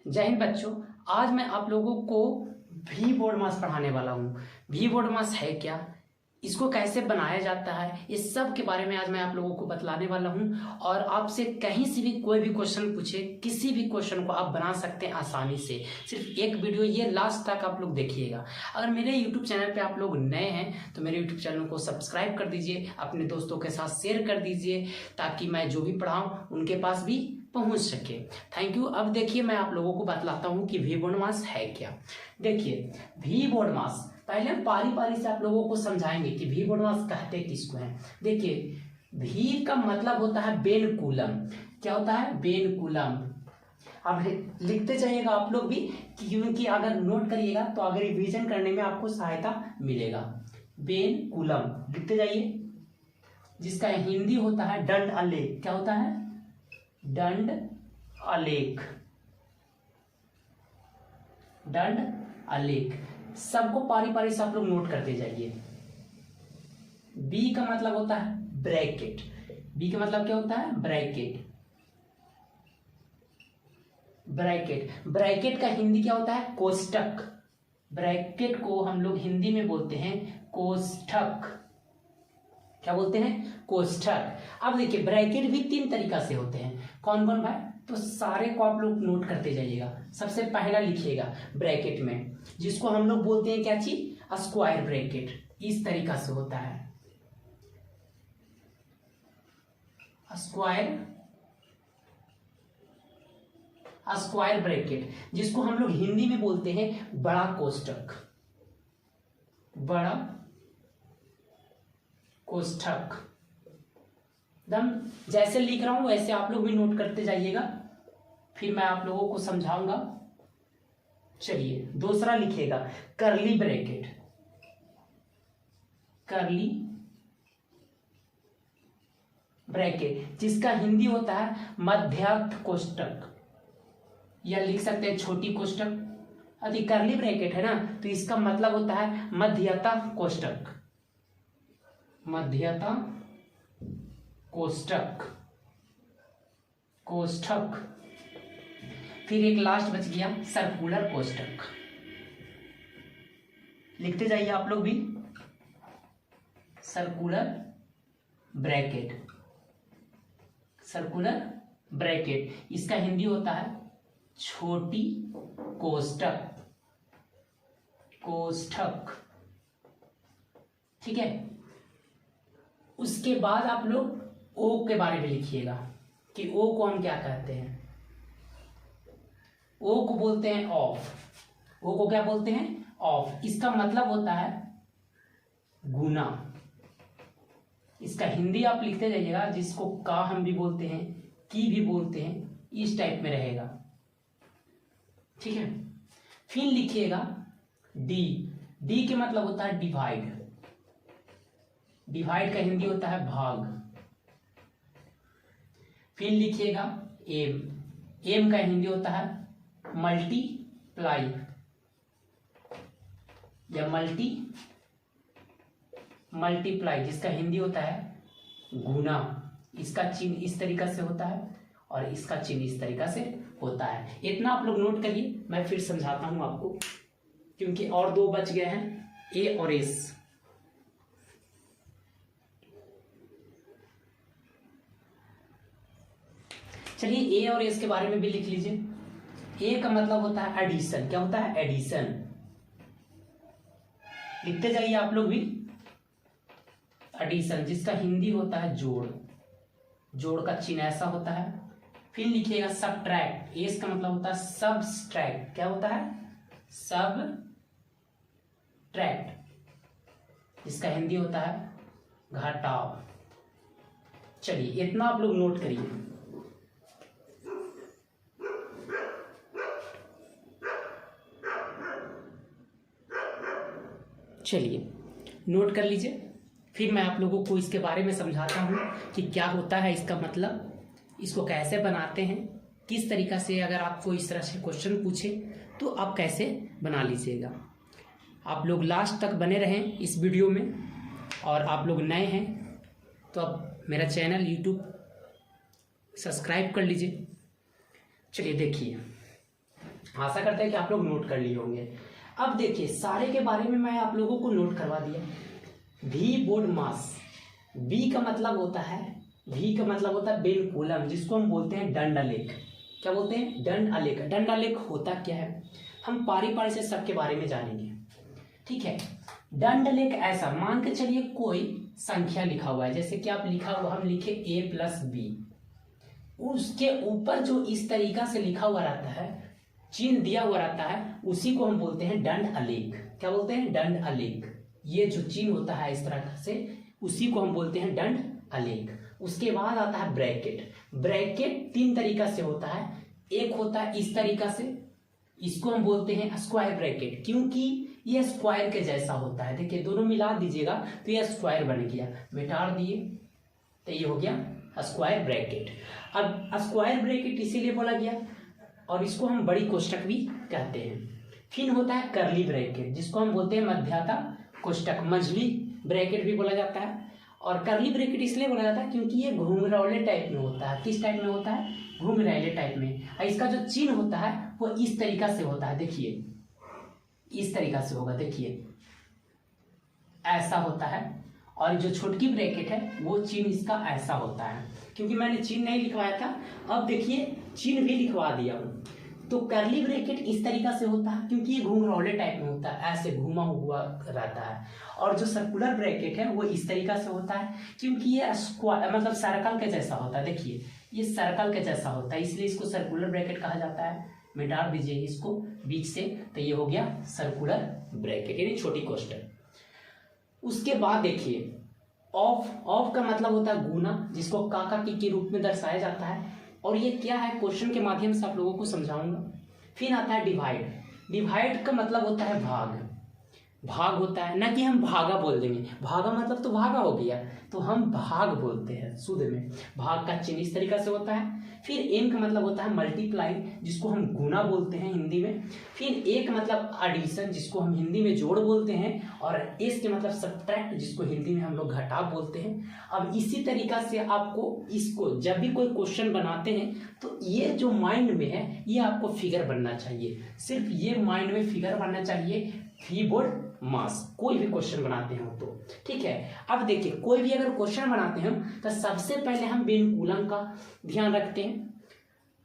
जय हिंद बच्चों। आज मैं आप लोगों को वी बोर्ड मास पढ़ाने वाला हूँ। वी बोर्ड मास है क्या, इसको कैसे बनाया जाता है, इस सब के बारे में आज मैं आप लोगों को बतलाने वाला हूँ। और आपसे कहीं से भी कोई भी क्वेश्चन पूछे, किसी भी क्वेश्चन को आप बना सकते हैं आसानी से। सिर्फ एक वीडियो ये लास्ट तक आप लोग देखिएगा। अगर मेरे यूट्यूब चैनल पे आप लोग नए हैं तो मेरे यूट्यूब चैनल को सब्सक्राइब कर दीजिए, अपने दोस्तों के साथ शेयर कर दीजिए, ताकि मैं जो भी पढ़ाऊँ उनके पास भी पहुंच सके। Thank you. अब देखिए, मैं आप लोगों को बतलाता हूँ कि वी बोर्ड मास है क्या। देखिए, वी बोर्ड मास पहले हम पारी पारी से आप लोगों को समझाएंगे कि वी बोर्ड मास कहते किसको हैं। देखिए, वी का मतलब होता है बेन कूलम। क्या होता है? Ben coulomb. अब लिखते जाइएगा आप लोग भी, क्योंकि अगर नोट करिएगा तो अगर रिवीजन करने में आपको सहायता मिलेगा। बेन कूलम लिखते जाइए, जिसका हिंदी होता है दंड आलेख। क्या होता है? दंड आलेख। दंड आलेख सबको पारी पारी से आप लोग नोट करते जाइए। बी का मतलब होता है ब्रैकेट। बी का मतलब क्या होता है? ब्रैकेट। ब्रैकेट ब्रैकेट का हिंदी क्या होता है? कोष्टक। ब्रैकेट को हम लोग हिंदी में बोलते हैं कोष्ठक। क्या बोलते हैं? कोष्ठक। अब देखिए, ब्रैकेट भी तीन तरीका से होते हैं। कौन कौन भाई? तो सारे को आप लोग नोट करते जाइएगा। सबसे पहला लिखिएगा ब्रैकेट में, जिसको हम लोग बोलते हैं क्या चीज? Square bracket. इस तरीका से होता है स्क्वायर ब्रैकेट, जिसको हम लोग हिंदी में बोलते हैं बड़ा कोष्ठक। बड़ा कोष्ठक। एकदम जैसे लिख रहा हूं वैसे आप लोग भी नोट करते जाइएगा, फिर मैं आप लोगों को समझाऊंगा। चलिए, दूसरा लिखिएगा कर्ली ब्रैकेट। कर्ली ब्रैकेट, जिसका हिंदी होता है मध्यस्थ कोष्ठक, या लिख सकते हैं छोटी कोष्ठक। यदि कर्ली ब्रैकेट है ना, तो इसका मतलब होता है मध्यता कोष्ठक। मध्यता कोष्ठक। कोष्ठक। फिर एक लास्ट बच गया सर्कुलर कोष्ठक। लिखते जाइए आप लोग भी, सर्कुलर ब्रैकेट। सर्कुलर ब्रैकेट, इसका हिंदी होता है छोटी कोष्ठक। कोष्ठक, ठीक है। उसके बाद आप लोग ओ के बारे में लिखिएगा कि ओ को हम क्या कहते हैं। ओ को बोलते हैं ऑफ। ओ को क्या बोलते हैं? ऑफ। इसका मतलब होता है गुना। इसका हिंदी आप लिखते जाइएगा, जिसको का हम भी बोलते हैं, की भी बोलते हैं, इस टाइप में रहेगा, ठीक है। फिर लिखिएगा डी। डी के मतलब होता है डिवाइड। डिवाइड का हिंदी होता है भाग। फिर लिखिएगा एम। एम का हिंदी होता है मल्टीप्लाई या मल्टीप्लाई, जिसका हिंदी होता है गुना। इसका चिन्ह इस तरीका से होता है और इसका चिन्ह इस तरीका से होता है। इतना आप लोग नोट करिए, मैं फिर समझाता हूं आपको, क्योंकि और दो बच गए हैं, ए और एस। चलिए, ए और एस के बारे में भी लिख लीजिए। ए का मतलब होता है एडिशन। क्या होता है? एडिशन। लिखते जाइए आप लोग भी, एडिशन, जिसका हिंदी होता है जोड़। जोड़ का चिन्ह ऐसा होता है। फिर लिखिएगा सबट्रैक्ट। एस का मतलब होता है सबट्रैक्ट। क्या होता है? सबट्रैक्ट, जिसका हिंदी होता है घटाव। चलिए, इतना आप लोग नोट करिए। चलिए, नोट कर लीजिए, फिर मैं आप लोगों को इसके बारे में समझाता हूँ कि क्या होता है इसका मतलब, इसको कैसे बनाते हैं, किस तरीका से अगर आपको इस तरह से क्वेश्चन पूछे तो आप कैसे बना लीजिएगा। आप लोग लास्ट तक बने रहें इस वीडियो में, और आप लोग नए हैं तो अब मेरा चैनल यूट्यूब सब्सक्राइब कर लीजिए। चलिए देखिए, आशा करते हैं कि आप लोग नोट कर लिए होंगे। अब देखिए सारे के बारे में मैं आप लोगों को नोट करवा दिया। वी बोर्ड मास, वी का मतलब होता है बेन कूलम, जिसको हम बोलते हैं दंड आलेख। क्या बोलते हैं? दंड आलेख। दंड आलेख होता क्या है हम पारी पारी से सबके बारे में जानेंगे, ठीक है। दंड आलेख ऐसा मान के चलिए कोई संख्या लिखा हुआ है, जैसे कि आप लिखा हुआ हम लिखे a+b, उसके ऊपर जो इस तरीका से लिखा हुआ रहता है, चिन्ह दिया हुआ रहता है, उसी को हम बोलते हैं दंड आलेख। क्या बोलते हैं? दंड आलेख। ये जो चिन्ह होता है इस तरह से, उसी को हम बोलते हैं दंड आलेख। उसके बाद आता है ब्रैकेट। ब्रैकेट 3 तरीका से होता है। एक होता है इस तरीका से, इसको हम बोलते हैं स्क्वायर ब्रैकेट, क्योंकि ये स्क्वायर के जैसा होता है। देखिए दोनों मिला दीजिएगा तो ये स्क्वायर बन गया, मिटा दिए तो ये हो गया स्क्वायर ब्रैकेट। अब स्क्वायर ब्रैकेट इसीलिए बोला गया, और इसको हम बड़ी कोष्टक भी कहते हैं। फिर होता है करली ब्रैकेट, जिसको हम बोलते हैं मध्याता कोष्टक, मंझली ब्रैकेट भी बोला जाता है। और करली ब्रैकेट इसलिए बोला जाता है क्योंकि ये घुंघराले टाइप में होता है। किस टाइप में होता है? घुंघराले टाइप में। और इसका जो चिन्ह होता है वो इस तरीका से होता है, देखिए इस तरीका से होगा, देखिए ऐसा होता है। और जो छोटकी ब्रैकेट है वो चिन्ह इसका ऐसा होता है, क्योंकि मैंने चिन्ह नहीं लिखवाया था, अब देखिए चिन्ह भी लिखवा दिया हूँ। तो करली ब्रैकेट इस तरीका से होता है क्योंकि ये घुंघराले टाइप में होता है, ऐसे घुमा हुआ रहता है। और जो सर्कुलर ब्रैकेट है वो इस तरीका से होता है क्योंकि ये स्क्वायर मतलब सर्कल के जैसा होता है। देखिए ये सर्कल के जैसा होता है, इसलिए इसको सर्कुलर ब्रैकेट कहा जाता है। मिटा दीजिए इसको बीच से, तो ये हो गया सर्कुलर ब्रैकेट यानी छोटी कोष्टक। उसके बाद देखिए ऑफ का मतलब होता है गुना, जिसको काका के रूप में दर्शाया जाता है। और ये क्या है क्वेश्चन के माध्यम से आप लोगों को समझाऊंगा। फिर आता है डिवाइड। डिवाइड का मतलब होता है भाग होता है, ना कि हम भागा बोल देंगे। भागा मतलब तो भागा हो गया, तो हम भाग बोलते हैं शुद्ध में। भाग का चिन्ह इस तरीका से होता है। फिर एन का मतलब होता है मल्टीप्लाई, जिसको हम गुना बोलते हैं हिंदी में। फिर ए का मतलब एडिशन, जिसको हम हिंदी में जोड़ बोलते हैं। और एस के मतलब सब्ट्रैक्ट, जिसको हिंदी में हम लोग घटाव बोलते हैं। अब इसी तरीका से आपको इसको जब भी कोई क्वेश्चन बनाते हैं तो ये जो माइंड में है ये आपको फिगर बनना चाहिए, सिर्फ ये माइंड में फिगर बनना चाहिए। वी बोर्ड मास कोई भी क्वेश्चन बनाते हो तो ठीक है। अब देखिए कोई भी अगर क्वेश्चन बनाते हैं तो सबसे पहले हम बेनकूलम का ध्यान रखते हैं।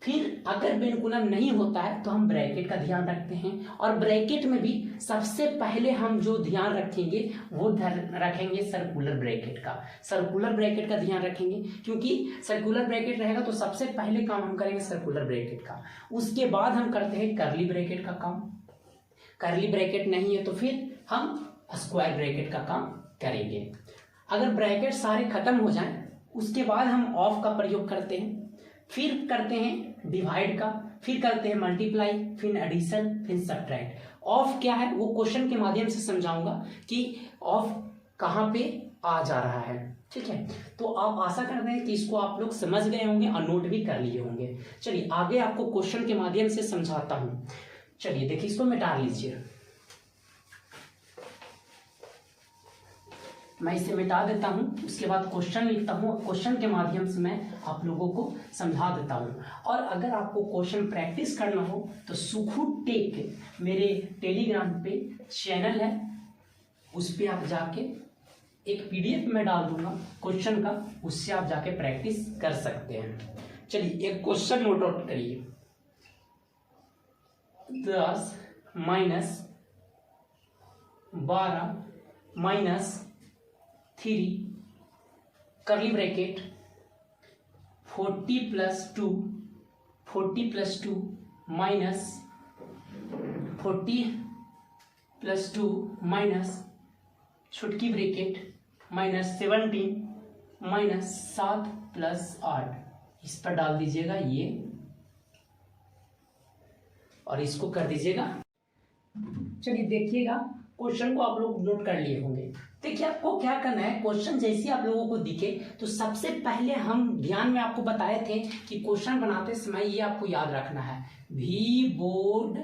फिर अगर बेनकूलम नहीं होता है तो हम ब्रैकेट का ध्यान रखते हैं। और ब्रैकेट में भी सबसे पहले हम जो ध्यान रखेंगे वो रखेंगे सर्कुलर ब्रैकेट का। सर्कुलर ब्रैकेट का ध्यान रखेंगे क्योंकि सर्कुलर ब्रैकेट रहेगा तो सबसे पहले काम हम करेंगे सर्कुलर ब्रैकेट का। उसके बाद हम करते हैं करली ब्रैकेट का काम। करली ब्रैकेट नहीं है तो फिर हम स्क्वायर ब्रैकेट का काम करेंगे। अगर ब्रैकेट सारे खत्म हो जाएं उसके बाद हम ऑफ का प्रयोग करते हैं। फिर करते हैं डिवाइड का, फिर करते हैं मल्टीप्लाई, फिर एडिशन, फिर सब्ट्रैक्ट। ऑफ क्या है वो क्वेश्चन के माध्यम से समझाऊंगा कि ऑफ कहाँ पे आ जा रहा है, ठीक है। तो आप आशा करते हैं कि इसको आप लोग समझ गए होंगे और नोट भी कर लिए होंगे। चलिए आगे आपको क्वेश्चन के माध्यम से समझाता हूँ। चलिए देखिए इसको मिटा लीजिए, मैं इसे मिटा देता हूं। उसके बाद क्वेश्चन लिखता हूं, क्वेश्चन के माध्यम से मैं आप लोगों को समझा देता हूं। और अगर आपको क्वेश्चन प्रैक्टिस करना हो तो सुखू टेक मेरे टेलीग्राम पे चैनल है, उस पर आप जाके एक PDF में डाल दूंगा क्वेश्चन का, उससे आप जाके प्रैक्टिस कर सकते हैं। चलिए एक क्वेश्चन नोट आउट करिए। 10 माइनस 12 माइनस 3 करली bracket 40 plus 2 minus 40 plus 2 minus छुटकी ब्रैकेट माइनस 17 माइनस 7 प्लस 8, इस पर डाल दीजिएगा ये और इसको कर दीजिएगा। चलिए देखिएगा क्वेश्चन को आप लोग नोट कर लिए होंगे। देखिए आपको क्या करना है, क्वेश्चन जैसे आप लोगों को दिखे तो सबसे पहले हम ध्यान में आपको बताए थे कि क्वेश्चन बनाते समय ये आपको याद रखना है, वी बोर्ड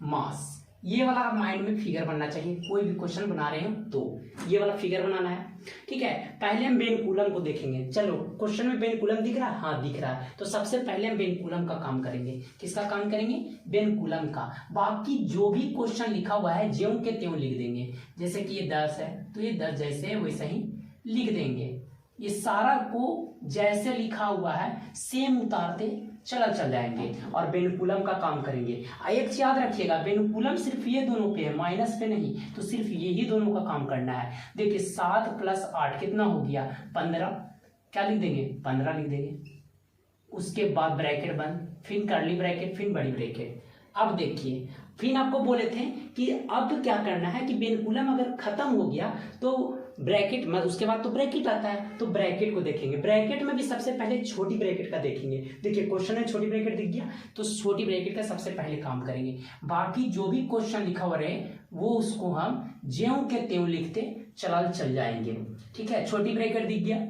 मास। ये वाला माइंड में फिगर बनना चाहिए, कोई भी क्वेश्चन बना रहे हो तो ये वाला फिगर बनाना है। ठीक है, पहले हम बेन कूलम को देखेंगे। चलो, क्वेश्चन में बेन कूलम दिख रहा है? हाँ दिख रहा है। तो सबसे पहले हम बेन कूलम का काम करेंगे। किसका काम करेंगे? बेन कूलम का। बाकी जो भी क्वेश्चन लिखा हुआ है ज्यों के त्यों लिख देंगे। जैसे कि ये 10 है तो ये 10 जैसे है वैसे ही लिख देंगे। ये सारा को जैसे लिखा हुआ है सेम उतारते चल जाएंगे और बेन कूलम का काम करेंगे। एक चीज याद रखिएगा, बेन कूलम सिर्फ ये दोनों पे है, माइनस पे नहीं। तो सिर्फ यही दोनों का काम करना है। देखिए 7 + 8 कितना हो गया? 15। क्या लिख देंगे? 15 लिख देंगे। उसके बाद ब्रैकेट बंद, फिर कर्ली ब्रैकेट, फिर बड़ी ब्रैकेट। अब देखिए, फिर आपको बोले थे कि अब क्या करना है कि बेन कूलम अगर खत्म हो गया तो ब्रैकेट में, उसके बाद तो ब्रैकेट आता है, तो ब्रैकेट को देखेंगे। ब्रैकेट में भी सबसे पहले छोटी ब्रैकेट का देखेंगे। देखिए क्वेश्चन में छोटी ब्रैकेट दिख गया तो छोटी ब्रैकेट का सबसे पहले काम करेंगे। बाकी जो भी क्वेश्चन लिखा हुआ रहे वो उसको हम ज्यों के त्यों लिखते चल जाएंगे। ठीक है, छोटी ब्रैकेट दिख गया,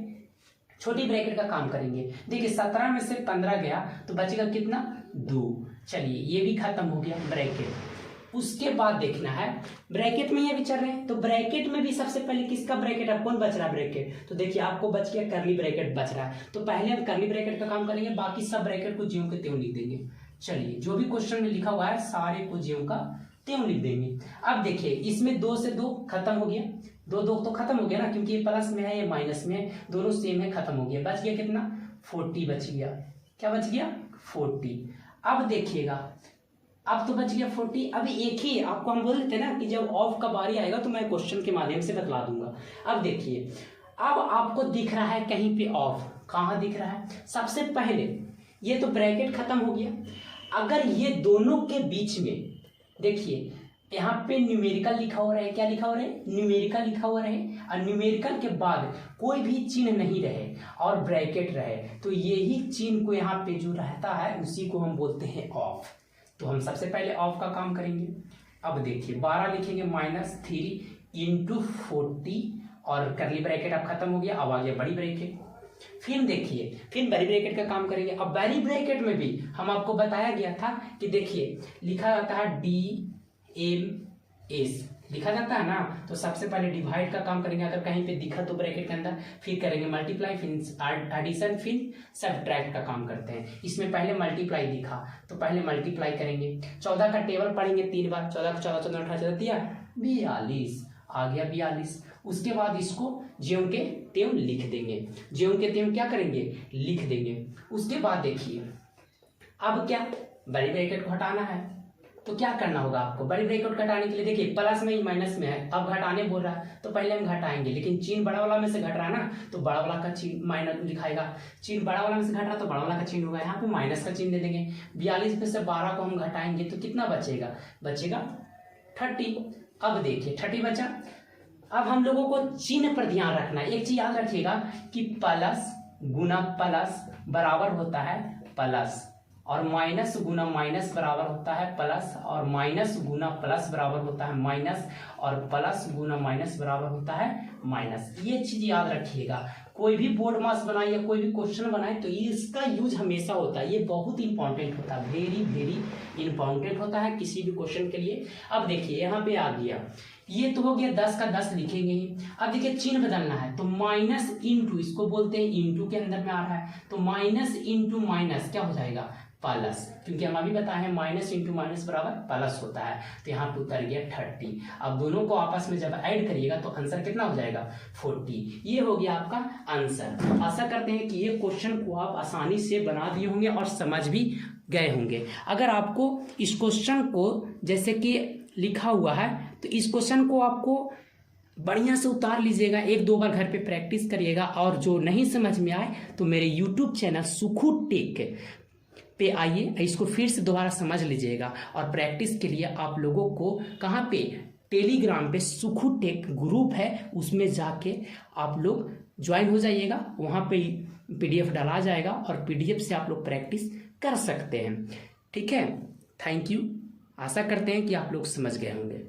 छोटी ब्रैकेट का काम करेंगे। देखिए 17 में से 15 गया तो बचेगा कितना? 2। चलिए ये भी खत्म हो गया ब्रैकेट। उसके बाद देखना है ब्रैकेट में ये भी चल रहे हैं तो ब्रैकेट में भी सबसे पहले किसका ब्रैकेट है? कौन बच रहा है ब्रैकेट? तो देखिए आपको बच गया कर्ली ब्रैकेट बच रहा है। तो पहले हम कर्ली ब्रैकेट का काम करेंगे, बाकी सब ब्रैकेट को ज्यों के त्यों लिख देंगे। चलिए जो भी क्वेश्चन में लिखा हुआ है सारे को ज्यों का त्यों लिख देंगे। अब देखिए इसमें 2 से 2 खत्म हो गया, 2 2 तो खत्म हो गया ना, क्योंकि ये प्लस में है ये माइनस में है, दोनों सेम है, खत्म हो गया। बच गया कितना? 40 बच गया। क्या बच गया? 40। अब देखिएगा, अब तो बच गया 40। अब एक ही आपको हम बोल देते ना कि जब ऑफ का बारी आएगा तो मैं क्वेश्चन के माध्यम से बतला दूंगा। अब देखिए, अब आपको दिख रहा है कहीं पे ऑफ, कहाँ दिख रहा है? सबसे पहले ये तो ब्रैकेट खत्म हो गया। अगर ये दोनों के बीच में देखिए यहाँ पे न्यूमेरिकल लिखा हो रहा है, क्या लिखा हो रहा है? न्यूमेरिकल लिखा हुआ रहे, और न्यूमेरिकल के बाद कोई भी चिन्ह नहीं रहे और ब्रैकेट रहे, तो यही चिन्ह को यहाँ पे जो रहता है उसी को हम बोलते हैं ऑफ। तो हम सबसे पहले ऑफ का काम करेंगे। अब देखिए 12 लिखेंगे -3 × 40 और करली ब्रैकेट अब खत्म हो गया। अब आ गया बड़ी ब्रैकेट। फिर देखिए फिर बड़ी ब्रैकेट का काम करेंगे। अब बड़ी ब्रैकेट में भी हम आपको बताया गया था कि देखिए लिखा जाता है DMS लिखा जाता है ना, तो सबसे पहले डिवाइड का काम करेंगे। अगर कहीं पे दिखा तो ब्रैकेट के अंदर, फिर करेंगे मल्टीप्लाई, फिर एडिशन, फिर सब्ट्रैक्ट का काम करते हैं। इसमें पहले मल्टीप्लाई दिखा तो पहले मल्टीप्लाई करेंगे। 14 का टेबल पढ़ेंगे 3 बार, 14 14 14 18 दिया 42 आ गया 42। उसके बाद इसको ज्यों के त्यों लिख देंगे, ज्यों के त्यों क्या करेंगे? लिख देंगे। उसके बाद देखिए अब क्या, बड़ी ब्रैकेट को हटाना है तो क्या करना होगा आपको? बड़ी ब्रैकेट घटाने के लिए देखिए प्लस में ही माइनस में है, अब घटाने बोल रहा है तो पहले हम घटाएंगे, लेकिन चिन्ह बड़ा वाला में से घट रहा है ना, तो बड़ा वाला का चिन्ह माइनस दिखाएगा। चिन्ह बड़ा वाला में से घट रहा तो बड़ा वाला का चिन्ह होगा, यहाँ पे माइनस का चिन्ह दे देंगे। 42 में से 12 को हम घटाएंगे तो कितना बचेगा? बचेगा 30। अब देखिए 30 बचा। अब हम लोगों को चिन्ह पर ध्यान रखना है। एक चीज याद रखिएगा कि प्लस गुना प्लस बराबर होता है प्लस, और माइनस गुना माइनस बराबर होता है प्लस, और माइनस गुना प्लस बराबर होता है माइनस, और प्लस गुना माइनस बराबर होता है माइनस। ये चीज याद रखिएगा। कोई भी बोर्ड मास बनाए या कोई भी क्वेश्चन बनाए तो इसका यूज हमेशा होता है, ये बहुत इंपॉर्टेंट होता है, वेरी वेरी इंपॉर्टेंट होता है किसी भी क्वेश्चन के लिए। अब देखिए यहाँ पे आ गया, ये तो हो गया 10 का 10 लिखेंगे ही। अब देखिए चिन्ह बदलना है तो माइनस इंटू, इसको बोलते हैं इंटू के अंदर में आ रहा है, तो माइनस इंटू माइनस क्या हो जाएगा? प्लस, क्योंकि हम अभी बताए हैं माइनस इंटू माइनस बराबर प्लस होता है, तो यहाँ पे उतर गया 30। अब दोनों को आपस में जब ऐड करिएगा तो आंसर कितना हो जाएगा? 40। ये हो गया आपका आंसर। आशा करते हैं कि ये क्वेश्चन को आप आसानी से बना दिए होंगे और समझ भी गए होंगे। अगर आपको इस क्वेश्चन को जैसे कि लिखा हुआ है तो इस क्वेश्चन को आपको बढ़िया से उतार लीजिएगा, 1-2 बार घर पे प्रैक्टिस करिएगा, और जो नहीं समझ में आए तो मेरे यूट्यूब चैनल सुखू टेक पे आइए, इसको फिर से दोबारा समझ लीजिएगा। और प्रैक्टिस के लिए आप लोगों को कहाँ पे? टेलीग्राम पे सुखू टेक ग्रुप है, उसमें जाके आप लोग ज्वाइन हो जाइएगा। वहाँ पे PDF डाला जाएगा और PDF से आप लोग प्रैक्टिस कर सकते हैं। ठीक है, थैंक यू। आशा करते हैं कि आप लोग समझ गए होंगे।